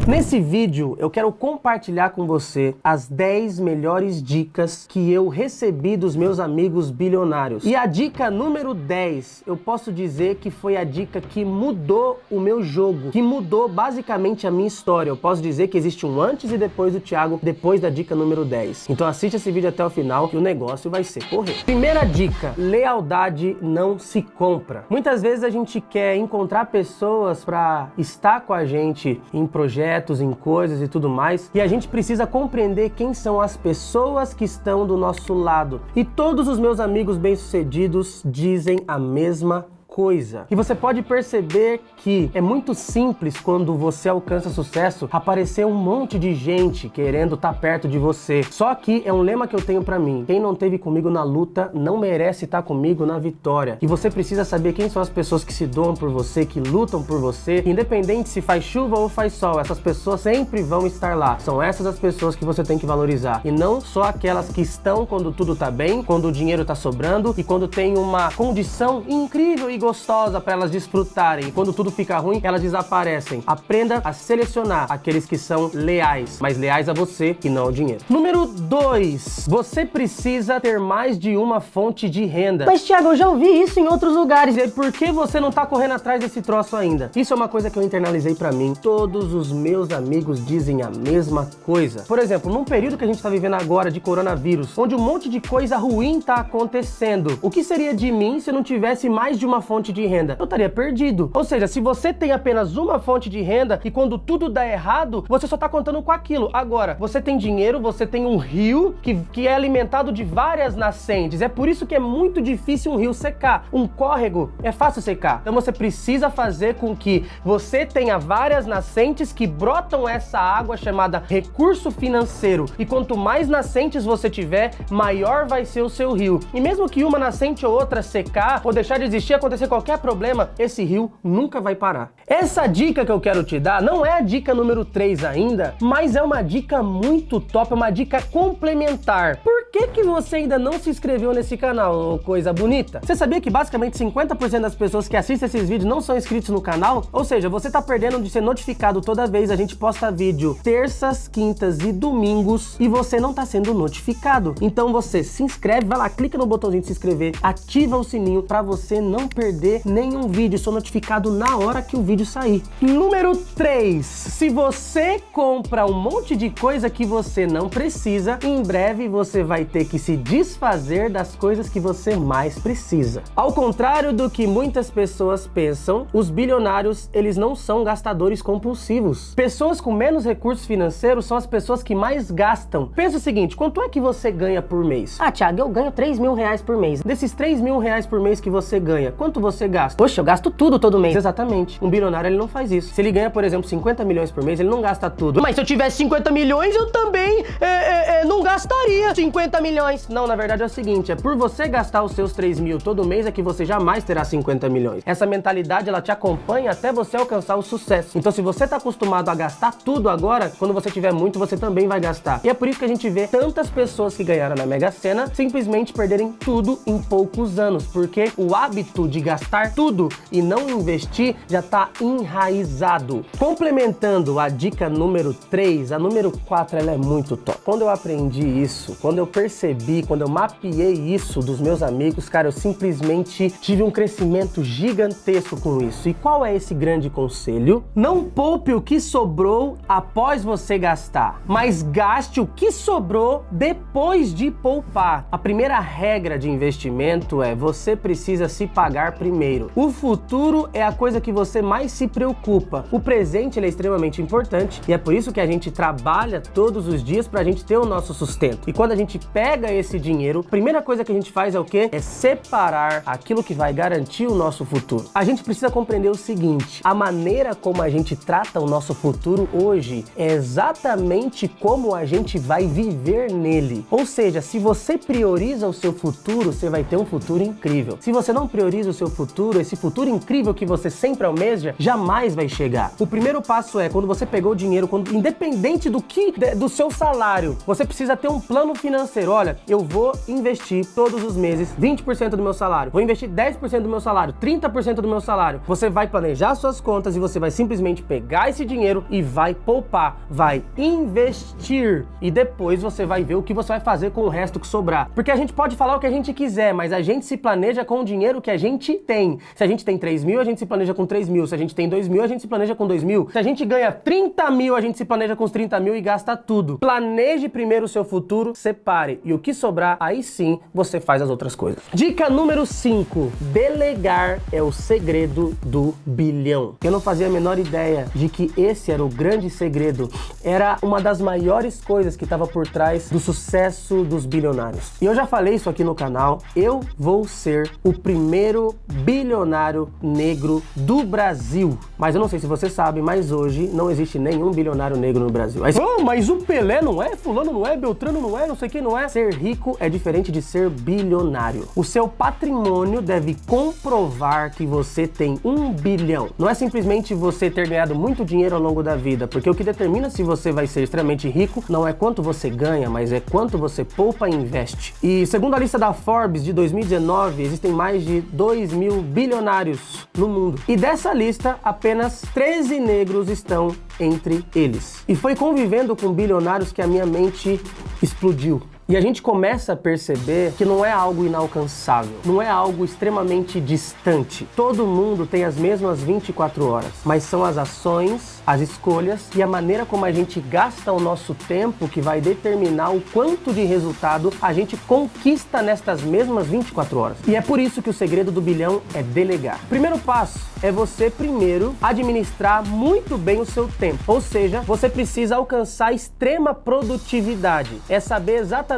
Nesse vídeo eu quero compartilhar com você as 10 melhores dicas que eu recebi dos meus amigos bilionários. E a dica número 10, eu posso dizer que foi a dica que mudou o meu jogo, que mudou basicamente a minha história. Eu posso dizer que existe um antes e depois do Thiago, depois da dica número 10. Então assiste esse vídeo até o final que o negócio vai ser correr. Primeira dica, lealdade não se compra. Muitas vezes a gente quer encontrar pessoas para estar com a gente em projetos, em coisas e tudo mais, e a gente precisa compreender quem são as pessoas que estão do nosso lado. E todos os meus amigos bem-sucedidos dizem a mesma coisa. E você pode perceber que é muito simples quando você alcança sucesso aparecer um monte de gente querendo estar perto de você. Só que é um lema que eu tenho pra mim: quem não esteve comigo na luta não merece estar comigo na vitória. E você precisa saber quem são as pessoas que se doam por você, que lutam por você, independente se faz chuva ou faz sol. Essas pessoas sempre vão estar lá. São essas as pessoas que você tem que valorizar, e não só aquelas que estão quando tudo tá bem, quando o dinheiro tá sobrando e quando tem uma condição incrível e gostosa para elas desfrutarem. E quando tudo fica ruim, elas desaparecem. Aprenda a selecionar aqueles que são leais, mas leais a você e não ao dinheiro. Número 2, você precisa ter mais de uma fonte de renda. Mas Thiago, eu já ouvi isso em outros lugares. E aí, por que você não tá correndo atrás desse troço ainda? Isso é uma coisa que eu internalizei para mim. Todos os meus amigos dizem a mesma coisa. Por exemplo, num período que a gente tá vivendo agora de coronavírus, onde um monte de coisa ruim tá acontecendo, o que seria de mim se eu não tivesse mais de uma fonte de renda? Eu estaria perdido. Ou seja, se você tem apenas uma fonte de renda e quando tudo dá errado, você só tá contando com aquilo. Agora, você tem dinheiro, você tem um rio que é alimentado de várias nascentes. É por isso que é muito difícil um rio secar. Um córrego é fácil secar. Então você precisa fazer com que você tenha várias nascentes que brotam essa água chamada recurso financeiro. E quanto mais nascentes você tiver, maior vai ser o seu rio. E mesmo que uma nascente ou outra secar ou deixar de existir, acontecer qualquer problema, esse rio nunca vai parar. Essa dica que eu quero te dar não é a dica número 3 ainda, mas é uma dica muito top, uma dica complementar. Por que você ainda não se inscreveu nesse canal, coisa bonita? Você sabia que basicamente 50% das pessoas que assistem esses vídeos não são inscritos no canal? Ou seja, você tá perdendo de ser notificado toda vez a gente posta vídeo terças, quintas e domingos e você não tá sendo notificado. Então você se inscreve, vai lá, clica no botãozinho de se inscrever, ativa o sininho para você não perder nenhum vídeo, sou notificado na hora que o vídeo sair. Número 3, se você compra um monte de coisa que você não precisa, em breve você vai ter que se desfazer das coisas que você mais precisa. Ao contrário do que muitas pessoas pensam, os bilionários, eles não são gastadores compulsivos. Pessoas com menos recursos financeiros são as pessoas que mais gastam. Pensa o seguinte, quanto é que você ganha por mês? Ah, Thiago, eu ganho 3 mil reais por mês. Desses 3 mil reais por mês que você ganha, quanto você gasta? Poxa, eu gasto tudo todo mês. Exatamente. Um bilionário, ele não faz isso. Se ele ganha, por exemplo, 50 milhões por mês, ele não gasta tudo. Mas se eu tivesse 50 milhões, eu também não gastaria 50 milhões. Não, na verdade é o seguinte, é por você gastar os seus 3 mil todo mês é que você jamais terá 50 milhões. Essa mentalidade, ela te acompanha até você alcançar o sucesso. Então, se você tá acostumado a gastar tudo agora, quando você tiver muito, você também vai gastar. E é por isso que a gente vê tantas pessoas que ganharam na Mega Sena simplesmente perderem tudo em poucos anos, porque o hábito de gastar tudo e não investir já tá enraizado. Complementando a dica número 3, a número 4, ela é muito top. Quando eu aprendi isso, quando eu percebi, quando eu mapeei isso dos meus amigos, cara, eu simplesmente tive um crescimento gigantesco com isso. E qual é esse grande conselho? Não poupe o que sobrou após você gastar, mas gaste o que sobrou depois de poupar. A primeira regra de investimento é: você precisa se pagar primeiro. O futuro é a coisa que você mais se preocupa. O presente, ele é extremamente importante e é por isso que a gente trabalha todos os dias pra gente ter o nosso sustento. E quando a gente pega esse dinheiro, a primeira coisa que a gente faz é o quê? É separar aquilo que vai garantir o nosso futuro. A gente precisa compreender o seguinte: a maneira como a gente trata o nosso futuro hoje é exatamente como a gente vai viver nele. Ou seja, se você prioriza o seu futuro, você vai ter um futuro incrível. Se você não prioriza o seu seu futuro, esse futuro incrível que você sempre almeja, jamais vai chegar. O primeiro passo é, quando você pegou o dinheiro, independente do seu salário, você precisa ter um plano financeiro. Olha, eu vou investir todos os meses 20% do meu salário, vou investir 10% do meu salário, 30% do meu salário. Você vai planejar suas contas e você vai simplesmente pegar esse dinheiro e vai poupar, vai investir, e depois você vai ver o que você vai fazer com o resto que sobrar. Porque a gente pode falar o que a gente quiser, mas a gente se planeja com o dinheiro que a gente tem. Se a gente tem 3 mil, a gente se planeja com 3 mil. Se a gente tem 2 mil, a gente se planeja com 2 mil. Se a gente ganha 30 mil, a gente se planeja com os 30 mil e gasta tudo. Planeje primeiro o seu futuro, separe, e o que sobrar, aí sim você faz as outras coisas. Dica número 5: delegar é o segredo do bilhão. Eu não fazia a menor ideia de que esse era o grande segredo, era uma das maiores coisas que estava por trás do sucesso dos bilionários. E eu já falei isso aqui no canal, eu vou ser o primeiro bilionário negro do Brasil. Mas eu não sei se você sabe, mas hoje não existe nenhum bilionário negro no Brasil. Aí, mas o Pelé não é, fulano não é, Beltrano não é, não sei quem não é. Ser rico é diferente de ser bilionário. O seu patrimônio deve comprovar que você tem 1 bilhão. Não é simplesmente você ter ganhado muito dinheiro ao longo da vida, porque o que determina se você vai ser extremamente rico não é quanto você ganha, mas é quanto você poupa e investe. E segundo a lista da Forbes de 2019, existem mais de 2 mil bilionários no mundo. E dessa lista, apenas 13 negros estão entre eles. E foi convivendo com bilionários que a minha mente explodiu. E a gente começa a perceber que não é algo inalcançável, não é algo extremamente distante. Todo mundo tem as mesmas 24 horas, mas são as ações, as escolhas e a maneira como a gente gasta o nosso tempo que vai determinar o quanto de resultado a gente conquista nestas mesmas 24 horas. E é por isso que o segredo do bilhão é delegar. O primeiro passo é você primeiro administrar muito bem o seu tempo, ou seja, você precisa alcançar extrema produtividade, é saber exatamente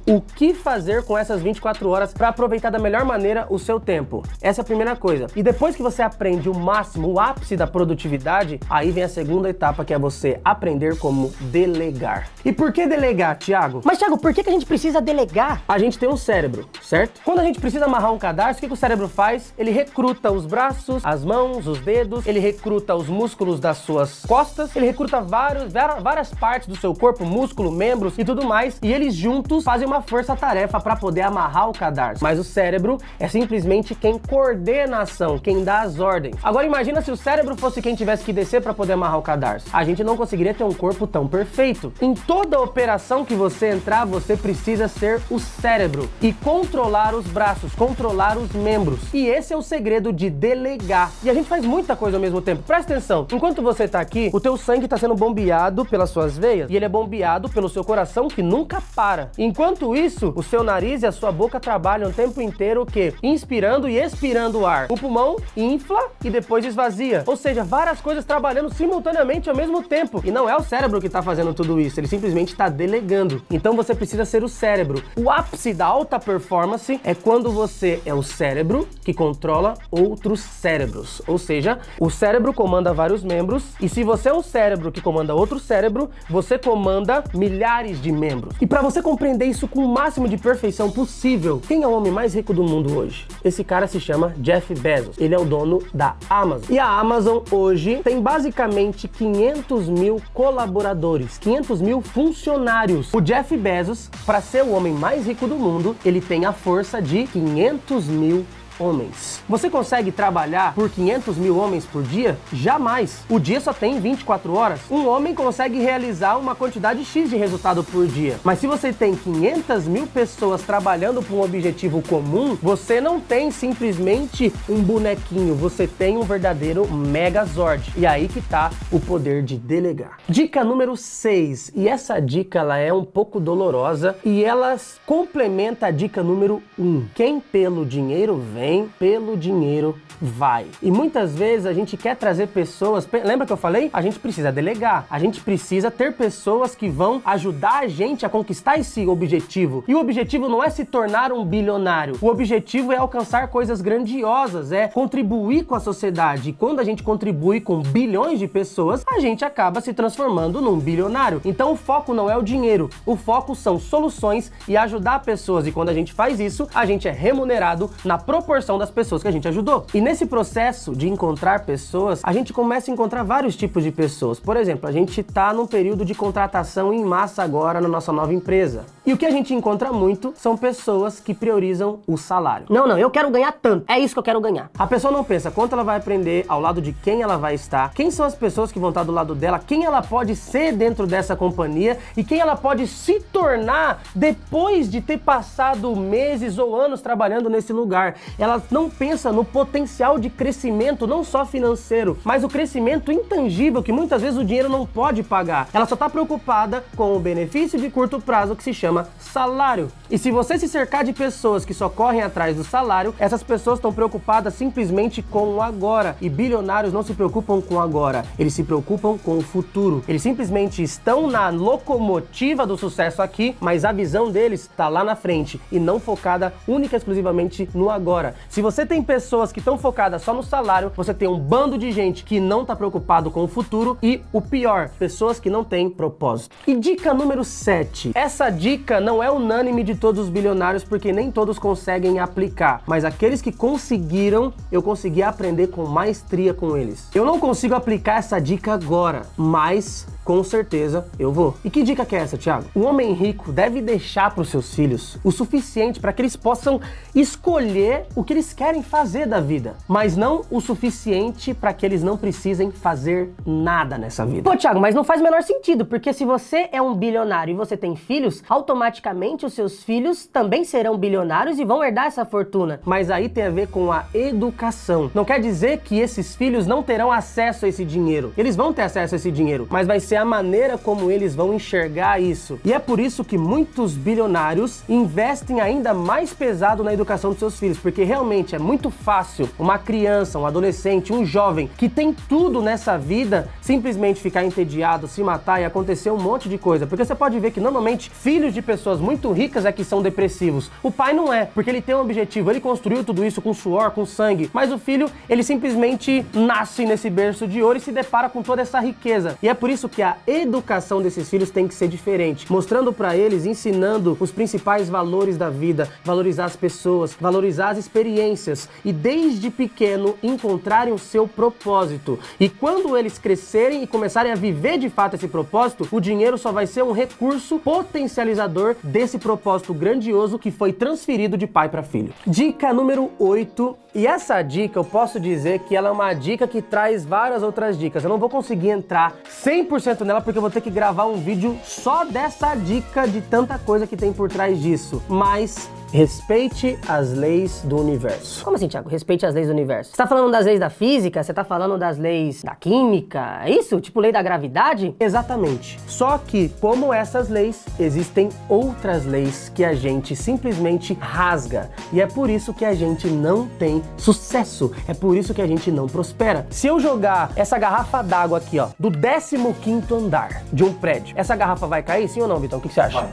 o que fazer com essas 24 horas para aproveitar da melhor maneira o seu tempo. Essa é a primeira coisa. E depois que você aprende o máximo, o ápice da produtividade, aí vem a segunda etapa, que é você aprender como delegar. E por que delegar, Thiago? Mas, Thiago, por que a gente precisa delegar? A gente tem um cérebro, certo? Quando a gente precisa amarrar um cadarço, o que o cérebro faz? Ele recruta os braços, as mãos, os dedos, ele recruta os músculos das suas costas, ele recruta várias partes do seu corpo, músculo, membros e tudo mais, e eles juntos fazem uma força-tarefa para poder amarrar o cadarço. Mas o cérebro é simplesmente quem coordena a ação, quem dá as ordens. Agora imagina se o cérebro fosse quem tivesse que descer para poder amarrar o cadarço. A gente não conseguiria ter um corpo tão perfeito. Em toda operação que você entrar, você precisa ser o cérebro e controlar os braços, controlar os membros. E esse é o segredo de delegar. E a gente faz muita coisa ao mesmo tempo. Presta atenção, enquanto você tá aqui, o teu sangue tá sendo bombeado pelas suas veias e ele é bombeado pelo seu coração, que nunca para. Enquanto isso, o seu nariz e a sua boca trabalham o tempo inteiro o quê? Inspirando e expirando o ar. O pulmão infla e depois esvazia. Ou seja, várias coisas trabalhando simultaneamente ao mesmo tempo. E não é o cérebro que está fazendo tudo isso, ele simplesmente está delegando. Então você precisa ser o cérebro. O ápice da alta performance é quando você é o cérebro que controla outros cérebros. Ou seja, o cérebro comanda vários membros e se você é um cérebro que comanda outro cérebro, você comanda milhares de membros. E para você compreender isso com o máximo de perfeição possível, quem é o homem mais rico do mundo hoje? Esse cara se chama Jeff Bezos. Ele é o dono da Amazon. E a Amazon hoje tem basicamente 500 mil colaboradores, 500 mil funcionários. O Jeff Bezos, para ser o homem mais rico do mundo, ele tem a força de 500 mil homens. Você consegue trabalhar por 500 mil homens por dia? Jamais. O dia só tem 24 horas. Um homem consegue realizar uma quantidade X de resultado por dia. Mas se você tem 500 mil pessoas trabalhando por um objetivo comum, você não tem simplesmente um bonequinho, você tem um verdadeiro Megazord. E aí que tá o poder de delegar. Dica número 6. E essa dica ela é um pouco dolorosa e ela complementa a dica número 1. Quem pelo dinheiro vem, pelo dinheiro vai. E muitas vezes a gente quer trazer pessoas, lembra que eu falei? A gente precisa delegar, a gente precisa ter pessoas que vão ajudar a gente a conquistar esse objetivo. E o objetivo não é se tornar um bilionário, o objetivo é alcançar coisas grandiosas, é contribuir com a sociedade. E quando a gente contribui com bilhões de pessoas, a gente acaba se transformando num bilionário. Então o foco não é o dinheiro, o foco são soluções e ajudar pessoas. E quando a gente faz isso, a gente é remunerado na proporção proporção das pessoas que a gente ajudou. E nesse processo de encontrar pessoas, a gente começa a encontrar vários tipos de pessoas. Por exemplo, a gente tá num período de contratação em massa agora na nossa nova empresa. E o que a gente encontra muito são pessoas que priorizam o salário. Não, eu quero ganhar tanto. É isso que eu quero ganhar. A pessoa não pensa quanto ela vai aprender, ao lado de quem ela vai estar, quem são as pessoas que vão estar do lado dela, quem ela pode ser dentro dessa companhia e quem ela pode se tornar depois de ter passado meses ou anos trabalhando nesse lugar. Ela não pensa no potencial de crescimento, não só financeiro, mas o crescimento intangível que muitas vezes o dinheiro não pode pagar. Ela só está preocupada com o benefício de curto prazo que se chama salário. E se você se cercar de pessoas que só correm atrás do salário, essas pessoas estão preocupadas simplesmente com o agora. E bilionários não se preocupam com o agora, eles se preocupam com o futuro. Eles simplesmente estão na locomotiva do sucesso aqui, mas a visão deles está lá na frente e não focada única e exclusivamente no agora. Se você tem pessoas que estão focadas só no salário, você tem um bando de gente que não está preocupado com o futuro e, o pior, pessoas que não têm propósito. E dica número 7. Essa dica não é unânime de todos os bilionários porque nem todos conseguem aplicar, mas aqueles que conseguiram, eu consegui aprender com maestria com eles. Eu não consigo aplicar essa dica agora, mas com certeza eu vou. E que dica que é essa, Thiago? O homem rico deve deixar para os seus filhos o suficiente para que eles possam escolher o que eles querem fazer da vida, mas não o suficiente para que eles não precisem fazer nada nessa vida. Pô, Thiago, mas não faz o menor sentido, porque se você é um bilionário e você tem filhos, automaticamente os seus filhos também serão bilionários e vão herdar essa fortuna. Mas aí tem a ver com a educação. Não quer dizer que esses filhos não terão acesso a esse dinheiro. Eles vão ter acesso a esse dinheiro, mas vai ser a maneira como eles vão enxergar isso. E é por isso que muitos bilionários investem ainda mais pesado na educação dos seus filhos, porque realmente é muito fácil uma criança, um adolescente, um jovem que tem tudo nessa vida simplesmente ficar entediado, se matar e acontecer um monte de coisa. Porque você pode ver que normalmente filhos de pessoas muito ricas é que são depressivos. O pai não é, porque ele tem um objetivo, ele construiu tudo isso com suor, com sangue, mas o filho, ele simplesmente nasce nesse berço de ouro e se depara com toda essa riqueza. E é por isso que a educação desses filhos tem que ser diferente, mostrando para eles, ensinando os principais valores da vida, valorizar as pessoas, valorizar as experiências e desde pequeno encontrarem o seu propósito. E quando eles crescerem e começarem a viver de fato esse propósito, o dinheiro só vai ser um recurso potencializador desse propósito grandioso que foi transferido de pai para filho. Dica número 8. E essa dica eu posso dizer que ela é uma dica que traz várias outras dicas. Eu não vou conseguir entrar 100% nela porque eu vou ter que gravar um vídeo só dessa dica de tanta coisa que tem por trás disso. Mas respeite as leis do universo. Como assim, Thiago? Respeite as leis do universo. Você tá falando das leis da física? Você tá falando das leis da química? É isso? Tipo lei da gravidade? Exatamente. Só que, como essas leis, existem outras leis que a gente simplesmente rasga. E é por isso que a gente não tem sucesso. É por isso que a gente não prospera. Se eu jogar essa garrafa d'água aqui, ó, do 15º andar de um prédio, essa garrafa vai cair, sim ou não, Vitão? O que você acha? Vai.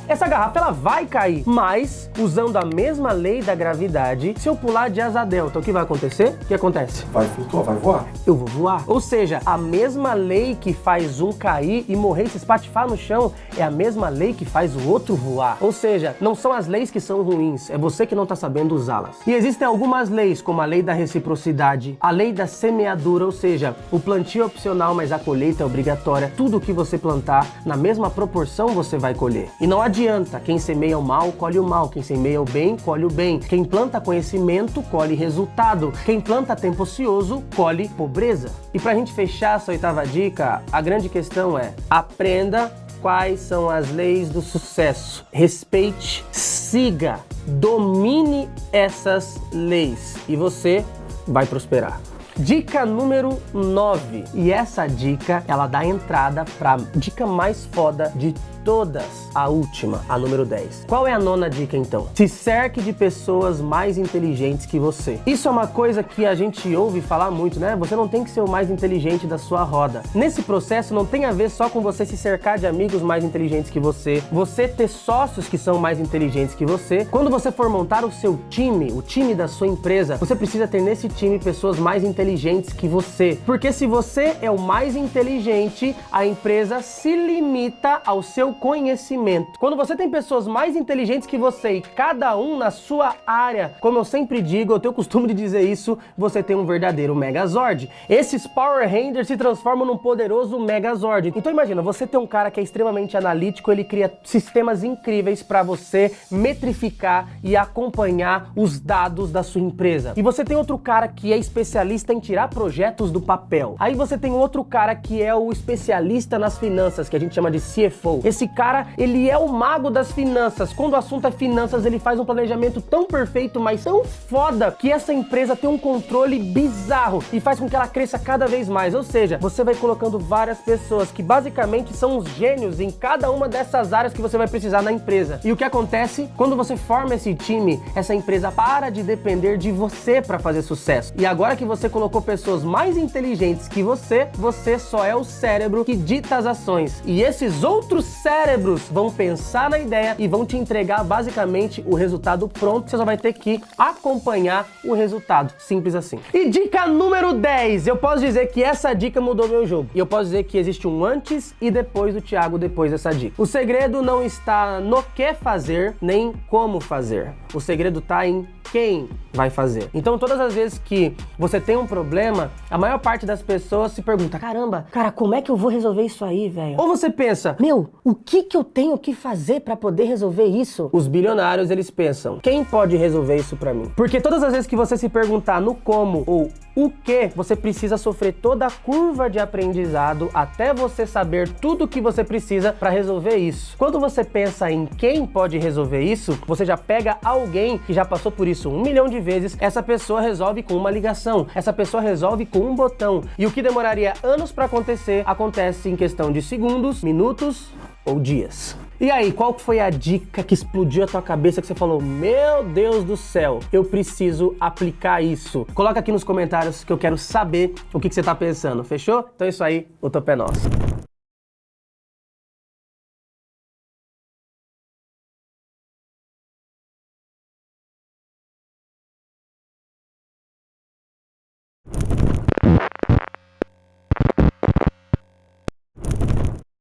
Essa garrafa, ela vai cair, mas usando a mesma lei da gravidade, se eu pular de asa delta, o que vai acontecer? O que acontece? Vai flutuar, vai voar. Eu vou voar. Ou seja, a mesma lei que faz um cair e morrer e se espatifar no chão é a mesma lei que faz o outro voar. Ou seja, não são as leis que são ruins, é você que não está sabendo usá-las. E existem algumas leis, como a lei da reciprocidade, a lei da semeadura, ou seja, o plantio é opcional, mas a colheita é obrigatória. Tudo que você plantar, na mesma proporção você vai colher. E não adianta, quem semeia o mal, colhe o mal. Quem semeia o bem, colhe o bem. Quem planta conhecimento, colhe resultado. Quem planta tempo ocioso, colhe pobreza. E pra gente fechar essa 8ª dica, a grande questão é: aprenda quais são as leis do sucesso. Respeite, siga, domine essas leis e você vai prosperar. Dica número 9. E essa dica, ela dá entrada pra dica mais foda de todas, a última, a número 10. Qual é a 9ª dica então? Se cerque de pessoas mais inteligentes que você. Isso é uma coisa que a gente ouve falar muito, né? Você não tem que ser o mais inteligente da sua roda. Nesse processo não tem a ver só com você se cercar de amigos mais inteligentes que você ter sócios que são mais inteligentes que você. Quando você for montar o seu time, o time da sua empresa, você precisa ter nesse time pessoas mais inteligentes inteligentes que você. Porque se você é o mais inteligente, a empresa se limita ao seu conhecimento. Quando você tem pessoas mais inteligentes que você e cada um na sua área, como eu sempre digo, eu tenho o costume de dizer isso, você tem um verdadeiro Megazord. Esses Power Rangers se transformam num poderoso Megazord. Então imagina, você tem um cara que é extremamente analítico, ele cria sistemas incríveis para você metrificar e acompanhar os dados da sua empresa. E você tem outro cara que é especialista em tirar projetos do papel. Aí você tem outro cara que é o especialista nas finanças, que a gente chama de CFO. Esse cara, ele é o mago das finanças. Quando o assunto é finanças, ele faz um planejamento tão perfeito, mas tão foda, que essa empresa tem um controle bizarro e faz com que ela cresça cada vez mais. Ou seja, você vai colocando várias pessoas que basicamente são os gênios em cada uma dessas áreas que você vai precisar na empresa. E o que acontece? Quando você forma esse time, essa empresa para de depender de você para fazer sucesso. E agora que você colocou pessoas mais inteligentes que você só é o cérebro que dita as ações. E esses outros cérebros vão pensar na ideia e vão te entregar basicamente o resultado pronto. Você só vai ter que acompanhar o resultado. Simples assim. E dica número 10. Eu posso dizer que essa dica mudou meu jogo. E eu posso dizer que existe um antes e depois do Thiago depois dessa dica. O segredo não está no que fazer, nem como fazer. O segredo está em quem vai fazer. Então, todas as vezes que você tem um problema, a maior parte das pessoas se pergunta: caramba, Cara, como é que eu vou resolver isso aí, velho? ou você pensa, Meu, o que eu tenho que fazer pra poder resolver isso? os bilionários, eles pensam, quem pode resolver isso pra mim? Porque todas as vezes que você se perguntar no como ou o que, você precisa sofrer toda a curva de aprendizado até você saber tudo o que você precisa pra resolver isso. Quando você pensa em quem pode resolver isso, você já pega alguém que já passou por isso 1 milhão de vezes. Essa pessoa resolve com uma ligação, essa pessoa resolve com um botão. E o que demoraria anos pra acontecer, acontece em questão de segundos, minutos ou dias. E aí, qual foi a dica que explodiu a tua cabeça que você falou: meu Deus do céu, eu preciso aplicar isso? Coloca aqui nos comentários que eu quero saber o que você tá pensando, fechou? Então é isso aí, o topo é nosso.